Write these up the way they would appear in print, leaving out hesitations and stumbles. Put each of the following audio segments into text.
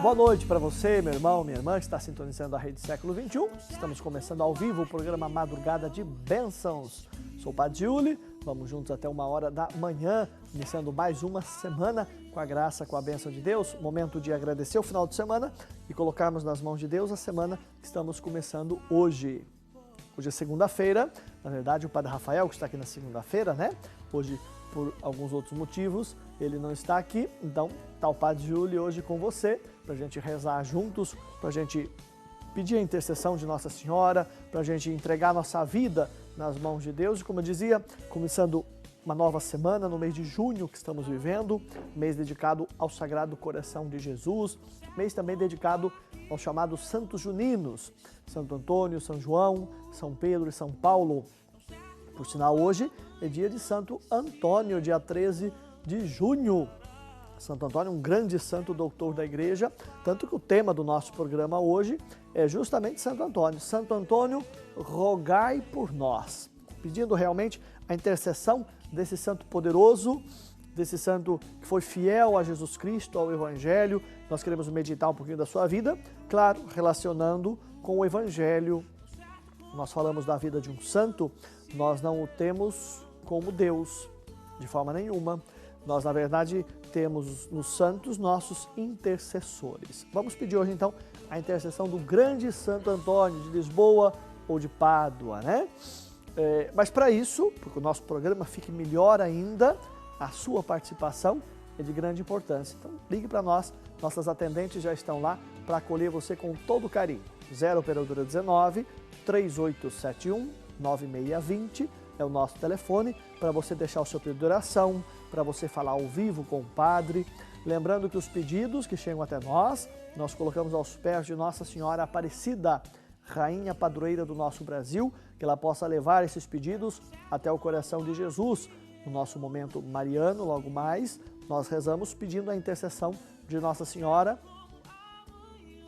Boa noite para você, meu irmão, minha irmã, que está sintonizando a Rede Século XXI. Estamos começando ao vivo o programa Madrugada de Bênçãos. Sou o Padre Giuli, vamos juntos até 1h da manhã, iniciando mais uma semana com a graça, com a bênção de Deus. Momento de agradecer o final de semana e colocarmos nas mãos de Deus a semana que estamos começando hoje. Hoje é segunda-feira, na verdade o Padre Rafael, que está aqui na segunda-feira, né? Hoje, por alguns outros motivos, ele não está aqui, então está o Padre Giuli hoje com você, para a gente rezar juntos, para a gente pedir a intercessão de Nossa Senhora, para a gente entregar a nossa vida nas mãos de Deus. E como eu dizia, começando uma nova semana no mês de junho que estamos vivendo, mês dedicado ao Sagrado Coração de Jesus, mês também dedicado aos chamados Santos Juninos, Santo Antônio, São João, São Pedro e São Paulo. Por sinal, hoje é dia de Santo Antônio, dia 13 de junho. Santo Antônio, um grande santo doutor da igreja, tanto que o tema do nosso programa hoje é justamente Santo Antônio. Santo Antônio, rogai por nós, pedindo realmente a intercessão desse santo poderoso, desse santo que foi fiel a Jesus Cristo, ao Evangelho. Nós queremos meditar um pouquinho da sua vida, claro, relacionando com o Evangelho. Nós falamos da vida de um santo, nós não o temos como Deus, de forma nenhuma. Nós, na verdade, temos nos santos nossos intercessores. Vamos pedir hoje, então, a intercessão do grande Santo Antônio de Lisboa ou de Pádua, né? Mas para isso, para que o nosso programa fique melhor ainda, a sua participação é de grande importância. Então, ligue para nós, nossas atendentes já estão lá para acolher você com todo carinho. 0 Operadora 19 3871 9620 é o nosso telefone para você deixar o seu pedido de oração, para você falar ao vivo com o Padre. Lembrando que os pedidos que chegam até nós colocamos aos pés de Nossa Senhora Aparecida, Rainha Padroeira do nosso Brasil, que ela possa levar esses pedidos até o coração de Jesus. No nosso momento mariano, logo mais, nós rezamos pedindo a intercessão de Nossa Senhora,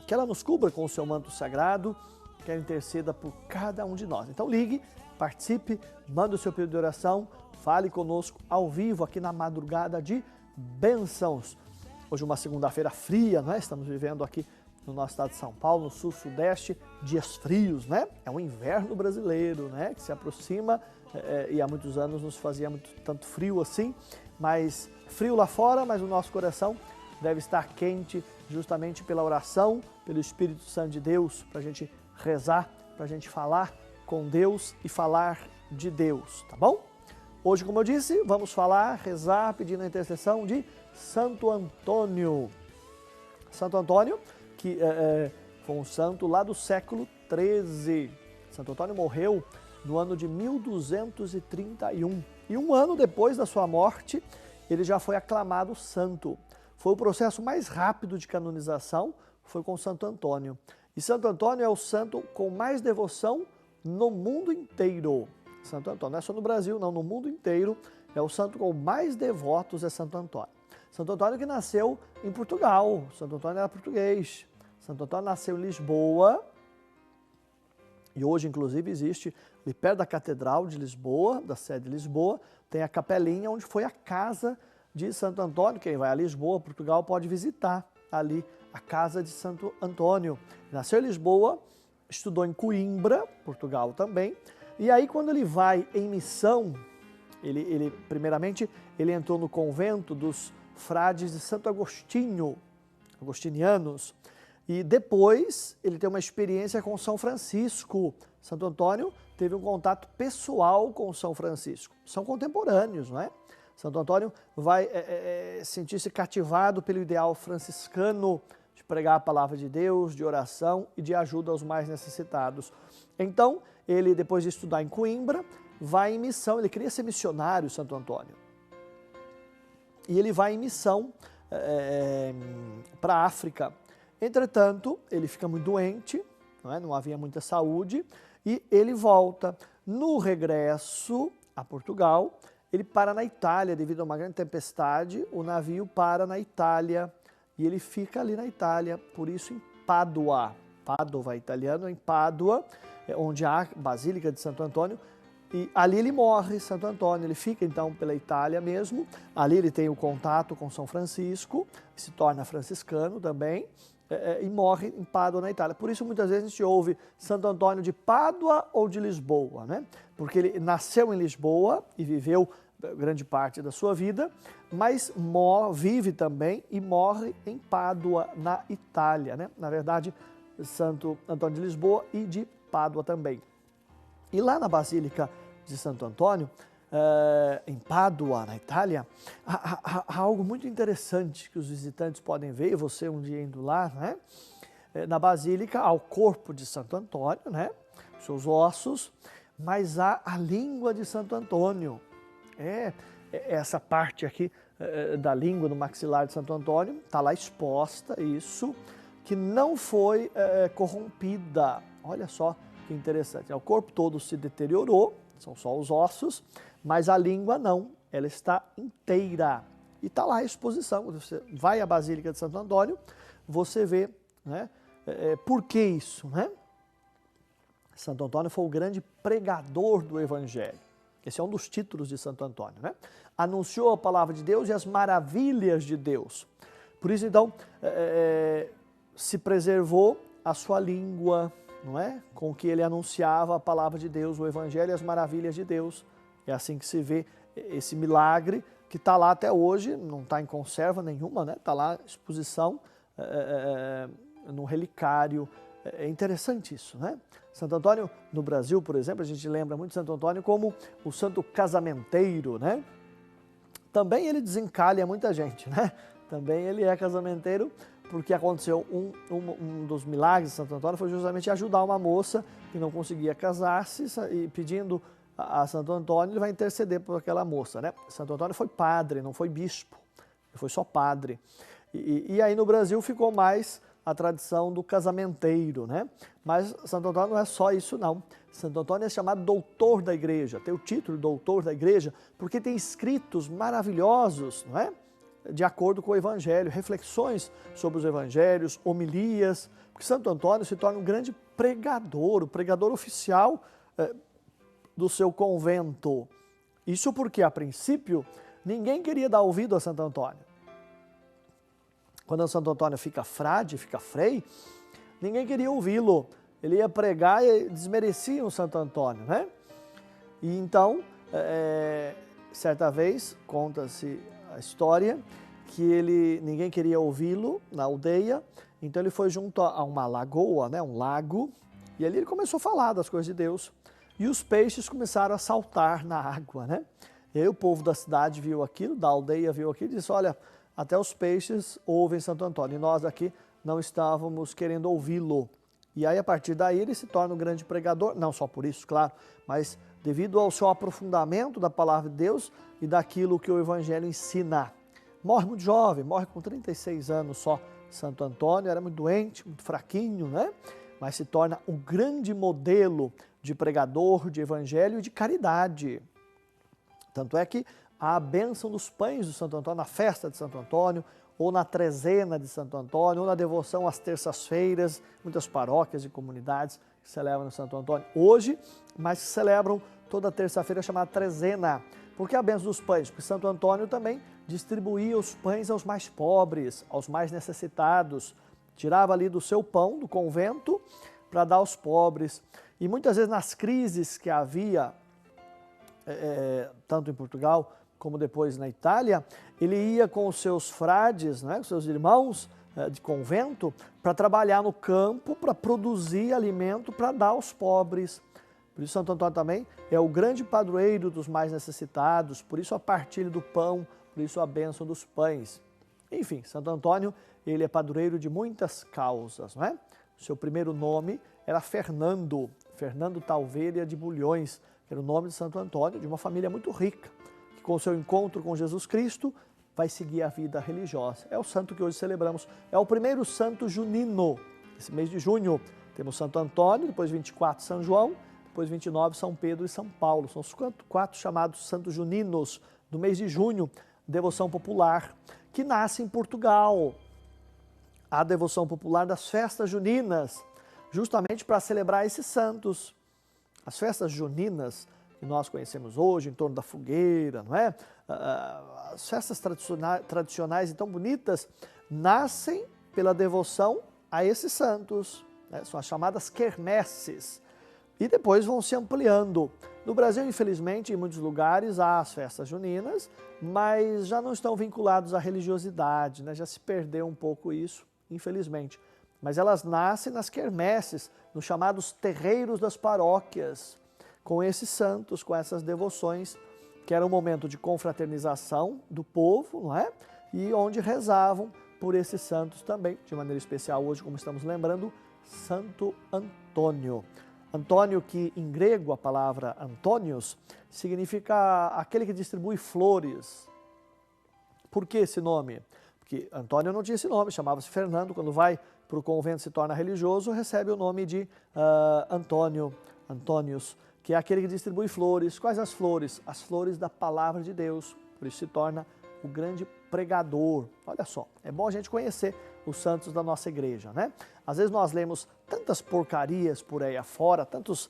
que ela nos cubra com o seu manto sagrado, que ela interceda por cada um de nós. Então ligue, participe, mande o seu pedido de oração, fale conosco ao vivo aqui na Madrugada de Bênçãos. Hoje uma segunda-feira fria, né? Estamos vivendo aqui no nosso estado de São Paulo, no sul-sudeste, dias frios, né? É um inverno brasileiro, né? Que se aproxima e há muitos anos nos fazia tanto frio assim, mas frio lá fora, mas o nosso coração deve estar quente justamente pela oração, pelo Espírito Santo de Deus, para a gente rezar, para a gente falar com Deus e falar de Deus, tá bom? Hoje, como eu disse, vamos falar, rezar, pedindo a intercessão de Santo Antônio. Santo Antônio, que foi um santo lá do século XIII. Santo Antônio morreu no ano de 1231. E um ano depois da sua morte, ele já foi aclamado santo. Foi o processo mais rápido de canonização, foi com Santo Antônio. E Santo Antônio é o santo com mais devoção no mundo inteiro. Santo Antônio, não é só no Brasil, não, no mundo inteiro, é o santo com mais devotos, é Santo Antônio. Santo Antônio que nasceu em Portugal, Santo Antônio era português. Santo Antônio nasceu em Lisboa, e hoje, inclusive, existe, ali perto da Catedral de Lisboa, da sede de Lisboa, tem a capelinha onde foi a casa de Santo Antônio. Quem vai a Lisboa, Portugal, pode visitar ali a casa de Santo Antônio. Nasceu em Lisboa, estudou em Coimbra, Portugal também, e aí quando ele vai em missão, primeiramente ele entrou no convento dos frades de Santo Agostinho, agostinianos, e depois ele tem uma experiência com São Francisco. Santo Antônio teve um contato pessoal com São Francisco, são contemporâneos, não é? Santo Antônio vai sentir-se cativado pelo ideal franciscano de pregar a palavra de Deus, de oração e de ajuda aos mais necessitados. Então, ele, depois de estudar em Coimbra, vai em missão, ele queria ser missionário, Santo Antônio. E ele vai em missão para a África. Entretanto, ele fica muito doente, não havia muita saúde, e ele volta. No regresso a Portugal, ele para na Itália, devido a uma grande tempestade, o navio para na Itália, e ele fica ali na Itália, por isso em Pádua. Pádua, italiano, em Pádua, onde há a Basílica de Santo Antônio, e ali ele morre, Santo Antônio. Ele fica então pela Itália mesmo, ali ele tem o contato com São Francisco, se torna franciscano também, e morre em Pádua, na Itália. Por isso, muitas vezes, a gente ouve Santo Antônio de Pádua ou de Lisboa, né? Porque ele nasceu em Lisboa e viveu grande parte da sua vida, mas vive também e morre em Pádua, na Itália, né? Na verdade, Santo Antônio de Lisboa e de Pádua também. E lá na Basílica de Santo Antônio, em Pádua, na Itália, há algo muito interessante que os visitantes podem ver, e você um dia indo lá, né? Na Basílica há o corpo de Santo Antônio, né? Seus ossos, mas há a língua de Santo Antônio. Essa parte aqui da língua do maxilar de Santo Antônio está lá exposta, isso, que não foi corrompida. Olha só que interessante. O corpo todo se deteriorou, são só os ossos, mas a língua não, ela está inteira. E está lá a exposição. Você vai à Basílica de Santo Antônio, você vê, né? Por que isso, né? Santo Antônio foi o grande pregador do Evangelho. Esse é um dos títulos de Santo Antônio, né? Anunciou a palavra de Deus e as maravilhas de Deus. Por isso, então, se preservou a sua língua, não é? Com que ele anunciava a palavra de Deus, o Evangelho e as maravilhas de Deus. É assim que se vê esse milagre que está lá até hoje, não está em conserva nenhuma, né? Está lá em exposição no relicário. É interessante isso, né? Santo Antônio, no Brasil, por exemplo, a gente lembra muito de Santo Antônio como o santo casamenteiro, né? Também ele desencalha muita gente, né? Também ele é casamenteiro, porque aconteceu um dos milagres de Santo Antônio foi justamente ajudar uma moça que não conseguia casar-se e pedindo a Santo Antônio, ele vai interceder por aquela moça, né? Santo Antônio foi padre, não foi bispo, ele foi só padre. E aí no Brasil ficou mais a tradição do casamenteiro, né? Mas Santo Antônio não é só isso, não. Santo Antônio é chamado doutor da igreja, tem o título de doutor da igreja, porque tem escritos maravilhosos, não é? De acordo com o Evangelho, reflexões sobre os Evangelhos, homilias, porque Santo Antônio se torna um grande pregador, o pregador oficial do seu convento. Isso porque, a princípio, ninguém queria dar ouvido a Santo Antônio. Quando Santo Antônio fica frade, fica frei, ninguém queria ouvi-lo. Ele ia pregar e desmereciam o Santo Antônio, né? E então, certa vez, conta-se a história, que ninguém queria ouvi-lo na aldeia, então ele foi junto a uma lagoa, né, um lago, e ali ele começou a falar das coisas de Deus. E os peixes começaram a saltar na água, né? E aí o povo da cidade viu aquilo, da aldeia viu aquilo e disse, olha, até os peixes ouvem Santo Antônio, e nós aqui não estávamos querendo ouvi-lo. E aí, a partir daí, ele se torna um grande pregador, não só por isso, claro, mas devido ao seu aprofundamento da palavra de Deus e daquilo que o Evangelho ensina. Morre muito jovem, morre com 36 anos só. Santo Antônio era muito doente, muito fraquinho, né? Mas se torna um grande modelo de pregador, de Evangelho e de caridade. Tanto é que a bênção dos pães do Santo Antônio, na festa de Santo Antônio, ou na trezena de Santo Antônio, ou na devoção às terças-feiras, muitas paróquias e comunidades que celebram Santo Antônio hoje, mas que celebram toda terça-feira chamada trezena. Por que a bênção dos pães? Porque Santo Antônio também distribuía os pães aos mais pobres, aos mais necessitados, tirava ali do seu pão, do convento, para dar aos pobres. E muitas vezes nas crises que havia, tanto em Portugal como depois na Itália, ele ia com os seus frades, né, com seus irmãos de convento, para trabalhar no campo, para produzir alimento, para dar aos pobres. Por isso Santo Antônio também é o grande padroeiro dos mais necessitados, por isso a partilha do pão, por isso a bênção dos pães. Enfim, Santo Antônio, ele é padroeiro de muitas causas, não é? O seu primeiro nome era Fernando Talveira de Bulhões, era o nome de Santo Antônio, de uma família muito rica, que com o seu encontro com Jesus Cristo vai seguir a vida religiosa. É o santo que hoje celebramos, é o primeiro santo junino. Esse mês de junho temos Santo Antônio, depois 24 São João, depois 29 São Pedro e São Paulo. São os quatro chamados santos juninos do mês de junho, devoção popular, que nasce em Portugal. A devoção popular das festas juninas, justamente para celebrar esses santos. As festas juninas que nós conhecemos hoje, em torno da fogueira, não é? As festas tradicionais e tão bonitas nascem pela devoção a esses santos, né? São as chamadas quermesses, e depois vão se ampliando. No Brasil, infelizmente, em muitos lugares há as festas juninas, mas já não estão vinculados à religiosidade, né? Já se perdeu um pouco isso, infelizmente. Mas elas nascem nas quermesses, nos chamados terreiros das paróquias, com esses santos, com essas devoções, que era um momento de confraternização do povo, não é? E onde rezavam por esses santos também, de maneira especial hoje, como estamos lembrando, Santo Antônio. Antônio, que em grego a palavra Antônios significa aquele que distribui flores. Por que esse nome? Porque Antônio não tinha esse nome, chamava-se Fernando. Quando vai para o convento e se torna religioso, recebe o nome de Antônio, Antônios, que é aquele que distribui flores. Quais as flores? As flores da palavra de Deus. Por isso se torna o grande pregador. Olha só, é bom a gente conhecer os santos da nossa igreja, né? Às vezes nós lemos tantas porcarias por aí afora, tantas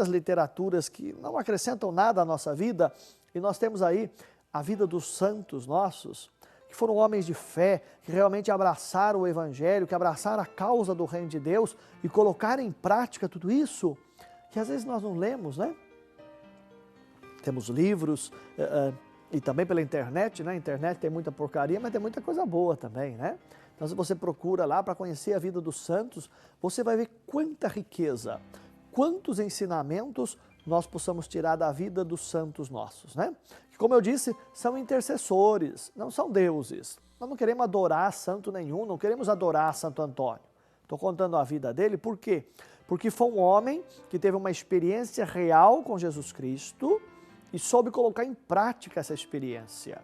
literaturas que não acrescentam nada à nossa vida, e nós temos aí a vida dos santos nossos, que foram homens de fé, que realmente abraçaram o Evangelho, que abraçaram a causa do reino de Deus e colocaram em prática tudo isso, que às vezes nós não lemos, né? Temos livros, e também pela internet, né? A internet tem muita porcaria, mas tem muita coisa boa também, né? Então, se você procura lá para conhecer a vida dos santos, você vai ver quanta riqueza, quantos ensinamentos nós possamos tirar da vida dos santos nossos, né? Que, como eu disse, são intercessores, não são deuses. Nós não queremos adorar santo nenhum, não queremos adorar Santo Antônio. Estou contando a vida dele, por quê? Porque foi um homem que teve uma experiência real com Jesus Cristo e soube colocar em prática essa experiência.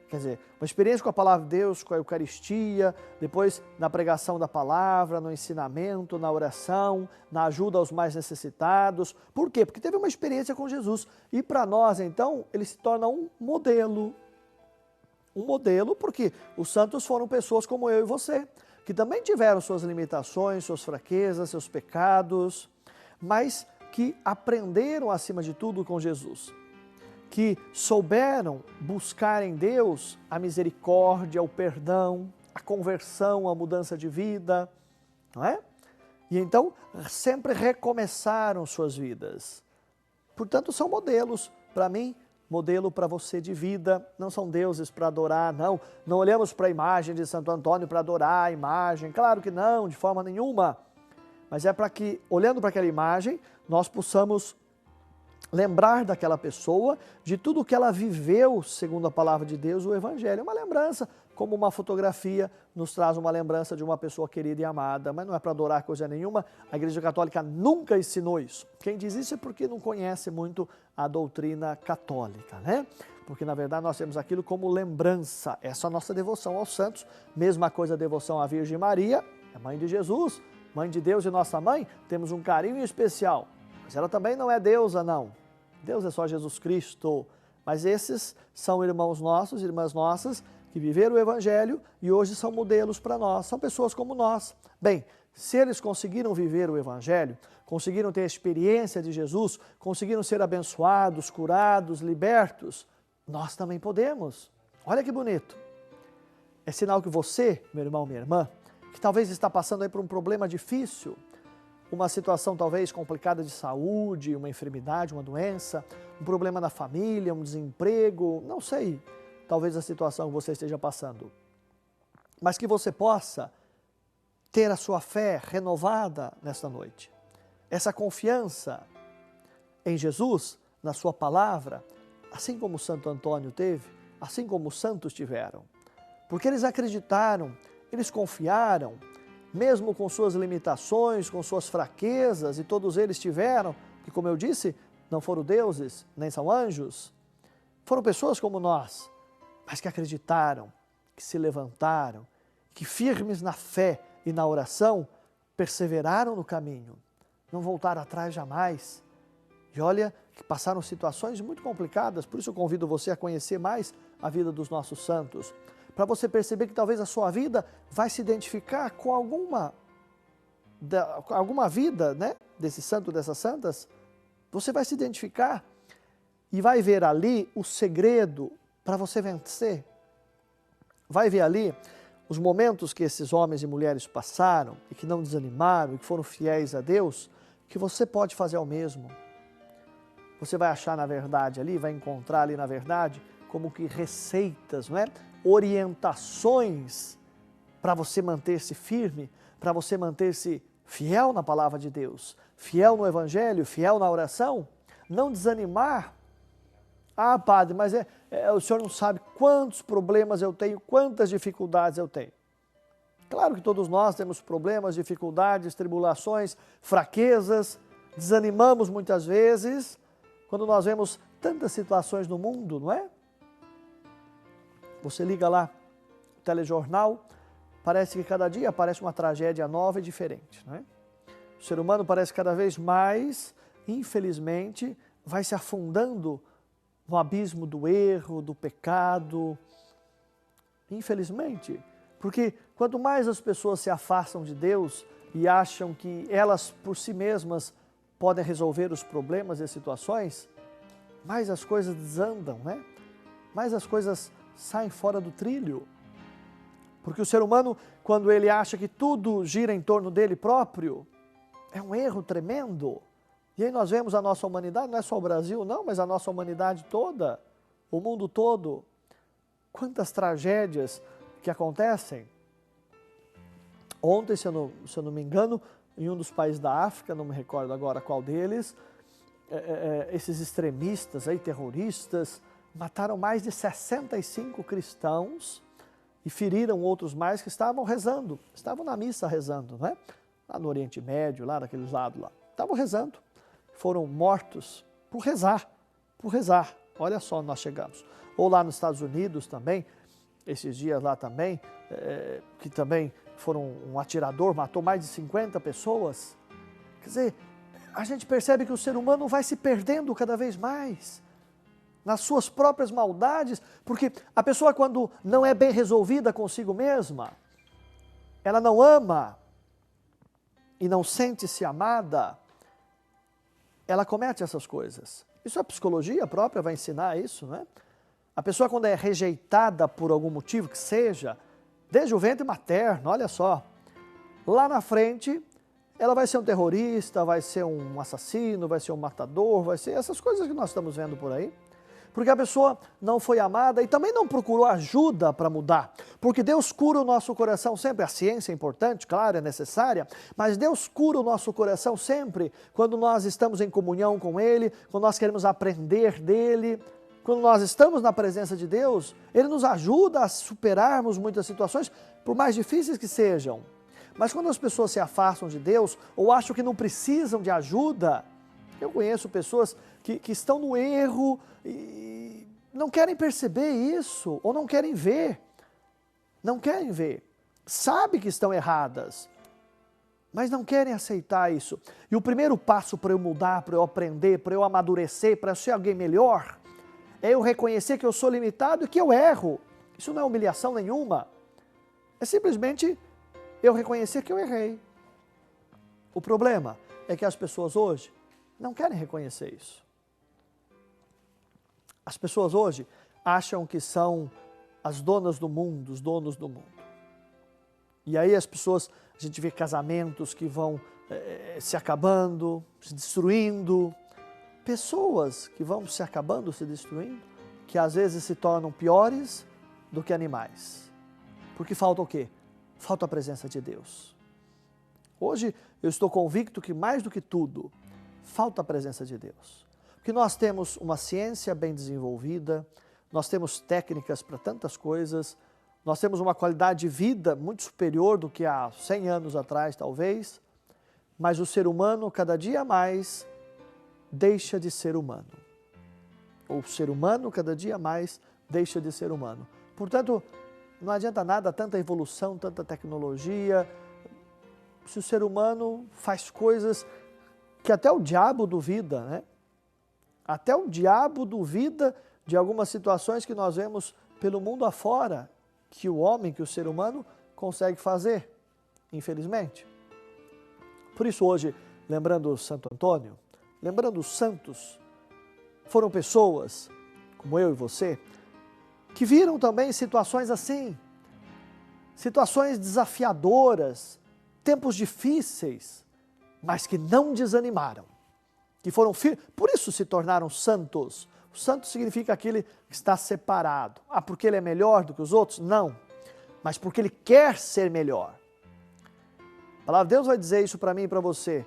Quer dizer, uma experiência com a palavra de Deus, com a Eucaristia, depois na pregação da palavra, no ensinamento, na oração, na ajuda aos mais necessitados. Por quê? Porque teve uma experiência com Jesus. E para nós, então, ele se torna um modelo. Um modelo porque os santos foram pessoas como eu e você, que também tiveram suas limitações, suas fraquezas, seus pecados, mas que aprenderam, acima de tudo, com Jesus. Que souberam buscar em Deus a misericórdia, o perdão, a conversão, a mudança de vida, não é? E então sempre recomeçaram suas vidas. Portanto, são modelos para mim, modelo para você de vida. Não são deuses para adorar, não. Não olhamos para a imagem de Santo Antônio para adorar a imagem. Claro que não, de forma nenhuma. Mas é para que, olhando para aquela imagem, nós possamos lembrar daquela pessoa, de tudo que ela viveu, segundo a palavra de Deus, o Evangelho. É uma lembrança, como uma fotografia nos traz uma lembrança de uma pessoa querida e amada, mas não é para adorar coisa nenhuma. A Igreja Católica nunca ensinou isso. Quem diz isso é porque não conhece muito a doutrina católica, né? Porque, na verdade, nós temos aquilo como lembrança. Essa é a nossa devoção aos santos. Mesma coisa a devoção à Virgem Maria, é mãe de Jesus, mãe de Deus e nossa mãe, temos um carinho especial. Mas ela também não é deusa, não. Deus é só Jesus Cristo. Mas esses são irmãos nossos, irmãs nossas, que viveram o Evangelho e hoje são modelos para nós. São pessoas como nós. Bem, se eles conseguiram viver o Evangelho, conseguiram ter a experiência de Jesus, conseguiram ser abençoados, curados, libertos, nós também podemos. Olha que bonito. É sinal que você, meu irmão, minha irmã, que talvez está passando aí por um problema difícil, uma situação talvez complicada de saúde, uma enfermidade, uma doença, um problema na família, um desemprego, não sei, talvez a situação que você esteja passando. Mas que você possa ter a sua fé renovada nesta noite. Essa confiança em Jesus, na sua palavra, assim como Santo Antônio teve, assim como os santos tiveram. Porque eles acreditaram, eles confiaram, mesmo com suas limitações, com suas fraquezas, e todos eles tiveram, que como eu disse, não foram deuses, nem são anjos, foram pessoas como nós, mas que acreditaram, que se levantaram, que firmes na fé e na oração, perseveraram no caminho, não voltaram atrás jamais. E olha que passaram situações muito complicadas, por isso eu convido você a conhecer mais a vida dos nossos santos, para você perceber que talvez a sua vida vai se identificar com alguma vida, né, desse santo, dessas santas. Você vai se identificar e vai ver ali o segredo para você vencer. Vai ver ali os momentos que esses homens e mulheres passaram e que não desanimaram e que foram fiéis a Deus, que você pode fazer o mesmo. Você vai achar na verdade ali, vai encontrar ali na verdade como que receitas, não é? Orientações para você manter-se firme, para você manter-se fiel na palavra de Deus, fiel no Evangelho, fiel na oração, não desanimar. Ah, padre, mas o senhor não sabe quantos problemas eu tenho, quantas dificuldades eu tenho. Claro que todos nós temos problemas, dificuldades, tribulações, fraquezas, desanimamos muitas vezes, quando nós vemos tantas situações no mundo, não é? Você liga lá o telejornal, parece que cada dia aparece uma tragédia nova e diferente, não é? O ser humano parece cada vez mais, infelizmente, vai se afundando no abismo do erro, do pecado, infelizmente, porque quanto mais as pessoas se afastam de Deus e acham que elas por si mesmas podem resolver os problemas e situações, mais as coisas desandam, né? Mais as coisas saem fora do trilho. Porque o ser humano, quando ele acha que tudo gira em torno dele próprio, é um erro tremendo. E aí nós vemos a nossa humanidade, não é só o Brasil não, mas a nossa humanidade toda, o mundo todo. Quantas tragédias que acontecem. Ontem, se eu não me engano, em um dos países da África, não me recordo agora qual deles, esses extremistas, aí, terroristas, mataram mais de 65 cristãos e feriram outros mais que estavam rezando, estavam na missa rezando, né? Lá no Oriente Médio, lá daqueles lados lá. Estavam rezando, foram mortos por rezar, por rezar. Olha só onde nós chegamos. Ou lá nos Estados Unidos também, esses dias lá também, que também foram um atirador, matou mais de 50 pessoas. Quer dizer, a gente percebe que o ser humano vai se perdendo cada vez mais nas suas próprias maldades, porque a pessoa quando não é bem resolvida consigo mesma, ela não ama e não sente-se amada, ela comete essas coisas. Isso a psicologia própria vai ensinar isso, né? A pessoa quando é rejeitada por algum motivo que seja, desde o ventre materno, olha só, lá na frente ela vai ser um terrorista, vai ser um assassino, vai ser um matador, vai ser essas coisas que nós estamos vendo por aí. Porque a pessoa não foi amada e também não procurou ajuda para mudar. Porque Deus cura o nosso coração sempre. A ciência é importante, claro, é necessária, mas Deus cura o nosso coração sempre quando nós estamos em comunhão com Ele, quando nós queremos aprender dEle. Quando nós estamos na presença de Deus, Ele nos ajuda a superarmos muitas situações, por mais difíceis que sejam. Mas quando as pessoas se afastam de Deus ou acham que não precisam de ajuda, eu conheço pessoas que estão no erro e não querem perceber isso, ou não querem ver. Não querem ver. Sabem que estão erradas, mas não querem aceitar isso. E o primeiro passo para eu mudar, para eu aprender, para eu amadurecer, para eu ser alguém melhor, é eu reconhecer que eu sou limitado e que eu erro. Isso não é humilhação nenhuma. É simplesmente eu reconhecer que eu errei. O problema é que as pessoas hoje não querem reconhecer isso. As pessoas hoje acham que são as donas do mundo, os donos do mundo. E aí as pessoas, a gente vê casamentos que vão se acabando, se destruindo, pessoas que vão se acabando, se destruindo, que às vezes se tornam piores do que animais. Porque falta o quê? Falta a presença de Deus. Hoje eu estou convicto que mais do que tudo, falta a presença de Deus. Porque nós temos uma ciência bem desenvolvida, nós temos técnicas para tantas coisas, nós temos uma qualidade de vida muito superior do que há 100 anos atrás, talvez, mas o ser humano, cada dia mais, deixa de ser humano. O ser humano, cada dia mais, deixa de ser humano. Portanto, não adianta nada tanta evolução, tanta tecnologia, se o ser humano faz coisas que até o diabo duvida, né? Até o diabo duvida de algumas situações que nós vemos pelo mundo afora, que o homem, que o ser humano consegue fazer, infelizmente. Por isso hoje, lembrando Santo Antônio, lembrando os santos, foram pessoas, como eu e você, que viram também situações assim, situações desafiadoras, tempos difíceis, mas que não desanimaram, que foram firmes, por isso se tornaram santos. O santo significa aquele que está separado. Ah, porque ele é melhor do que os outros? Não, mas porque ele quer ser melhor. A palavra de Deus vai dizer isso para mim e para você.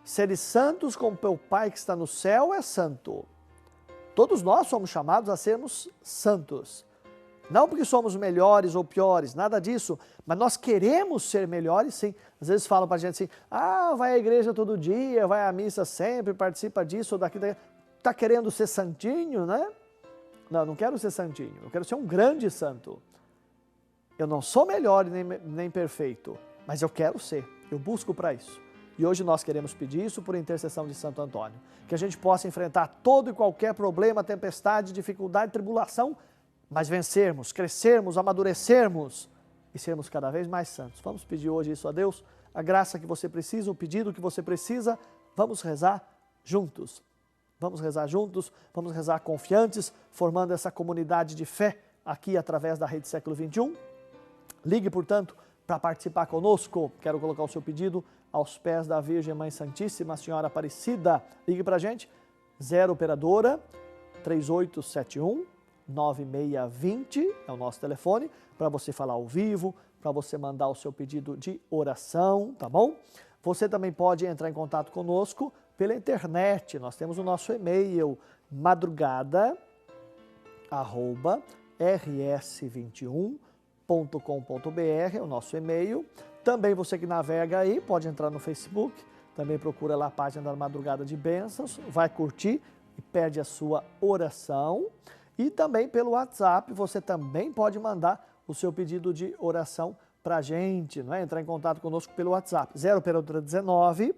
Seres santos como teu Pai que está no céu é santo. Todos nós somos chamados a sermos santos. Não porque somos melhores ou piores, nada disso, mas nós queremos ser melhores, sim. Às vezes falam para a gente assim, vai à igreja todo dia, vai à missa sempre, participa disso ou daquilo. Está querendo ser santinho, né? Não quero ser santinho, eu quero ser um grande santo. Eu não sou melhor nem perfeito, mas eu quero ser, eu busco para isso. E hoje nós queremos pedir isso por intercessão de Santo Antônio. Que a gente possa enfrentar todo e qualquer problema, tempestade, dificuldade, tribulação, mas vencermos, crescermos, amadurecermos e sermos cada vez mais santos. Vamos pedir hoje isso a Deus, a graça que você precisa, o pedido que você precisa. Vamos rezar juntos. Vamos rezar juntos, vamos rezar confiantes, formando essa comunidade de fé aqui através da Rede Século XXI. Ligue, portanto, para participar conosco. Quero colocar o seu pedido aos pés da Virgem Mãe Santíssima, Senhora Aparecida. Ligue para a gente, 0 operadora 3871-9620, é o nosso telefone, para você falar ao vivo, para você mandar o seu pedido de oração, tá bom? Você também pode entrar em contato conosco pela internet. Nós temos o nosso e-mail, madrugada@rs21.com.br, é o nosso e-mail. Também você que navega aí, pode entrar no Facebook, também procura lá a página da Madrugada de Bênçãos, vai curtir e pede a sua oração. E também pelo WhatsApp, você também pode mandar o seu pedido de oração para a gente, não é? Entrar em contato conosco pelo WhatsApp, 0 operadora 19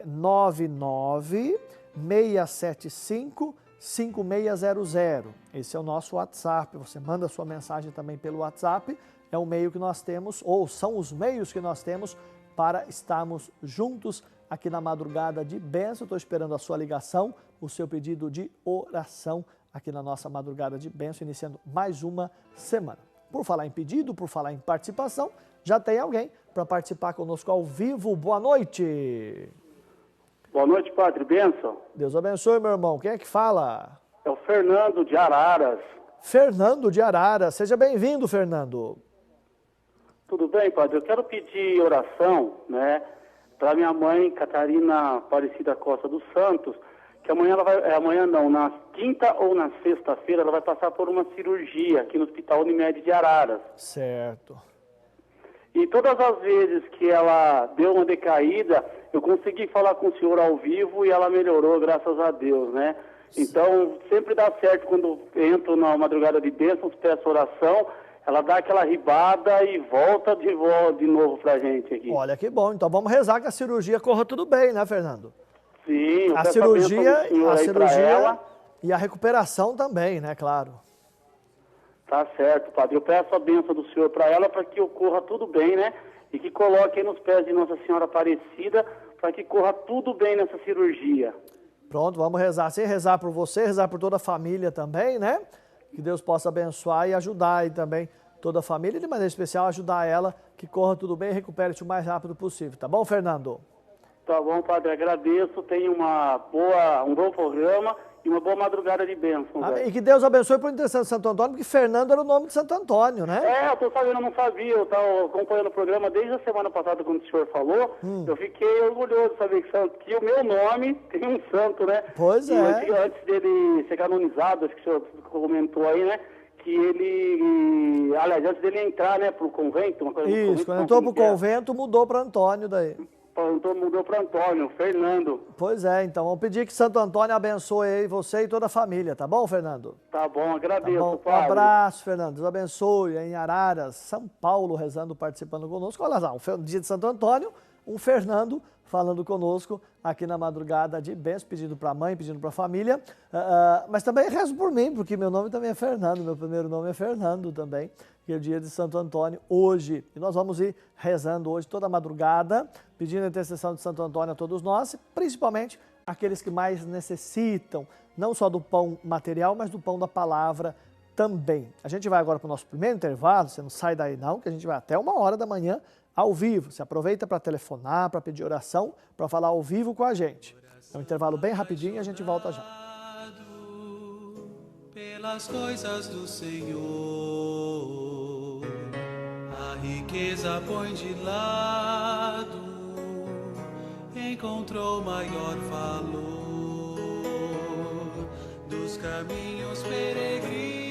99 675 5600. Esse é o nosso WhatsApp, você manda a sua mensagem também pelo WhatsApp, é o meio que nós temos, ou são os meios que nós temos para estarmos juntos aqui na Madrugada de Bênção. Estou esperando a sua ligação, o seu pedido de oração aqui na nossa Madrugada de Bênção, iniciando mais uma semana. Por falar em pedido, por falar em participação, já tem alguém para participar conosco ao vivo. Boa noite! Boa noite, Padre. Bênção. Deus abençoe, meu irmão. Quem é que fala? É o Fernando de Araras. Fernando de Araras. Seja bem-vindo, Fernando. Tudo bem, Padre? Eu quero pedir oração, né, para minha mãe, Catarina Aparecida Costa dos Santos, que amanhã na quinta ou na sexta-feira, ela vai passar por uma cirurgia aqui no Hospital Unimed de Araras. Certo. E todas as vezes que ela deu uma decaída, eu consegui falar com o senhor ao vivo e ela melhorou, graças a Deus, né? Então, sempre dá certo quando entro na Madrugada de Bênçãos, peço oração, ela dá aquela ribada e volta de novo pra gente aqui. Olha que bom, então vamos rezar que a cirurgia corra tudo bem, né, Fernando? Sim, eu a peço cirurgia, a bênção do senhor pra ela. E a recuperação também, né, claro. Tá certo, Padre. Eu peço a bênção do senhor para ela para que ocorra tudo bem, né? E que coloque aí nos pés de Nossa Senhora Aparecida para que corra tudo bem nessa cirurgia. Pronto, vamos rezar. Sem rezar por você, rezar por toda a família também, né? Que Deus possa abençoar e ajudar aí também toda a família, e de maneira especial ajudar ela, que corra tudo bem e recupere-se o mais rápido possível. Tá bom, Fernando? Tá bom, Padre. Agradeço. Tenha um bom programa e uma boa madrugada de bênção. E que Deus abençoe por intercessão de Santo Antônio, porque Fernando era o nome de Santo Antônio, né? Eu tô sabendo, eu não sabia. Eu estava acompanhando o programa desde a semana passada, quando o senhor falou. Eu fiquei orgulhoso de saber que o meu nome tem um santo, né? Pois é. Antes dele ser canonizado, acho que o senhor comentou aí, né? Que ele, aliás, antes dele entrar, né, pro convento. Uma coisa Isso, quando entrou pro convento, mudou para Antônio daí. Então mudou para Antônio, Fernando. Pois é, então vamos pedir que Santo Antônio abençoe aí você e toda a família, tá bom, Fernando? Tá bom, agradeço, tá bom. Padre. Um abraço, Fernando. Deus abençoe em Araras, São Paulo, rezando, participando conosco. Olha lá, um dia de Santo Antônio, um Fernando falando conosco aqui na Madrugada de Bênção, pedindo para a mãe, pedindo para a família. Mas também rezo por mim, porque meu nome também é Fernando, meu primeiro nome é Fernando também, que é o dia de Santo Antônio hoje. E nós vamos ir rezando hoje toda a madrugada, pedindo a intercessão de Santo Antônio a todos nós, principalmente aqueles que mais necessitam, não só do pão material, mas do pão da palavra também. A gente vai agora para o nosso primeiro intervalo, você não sai daí não, que a gente vai até 1h da manhã ao vivo. Você aproveita para telefonar, para pedir oração, para falar ao vivo com a gente. É um intervalo bem rapidinho e a gente volta já. Pelas coisas do Senhor, a riqueza põe de lado, encontrou maior valor dos caminhos peregrinos.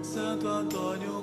Santo Antônio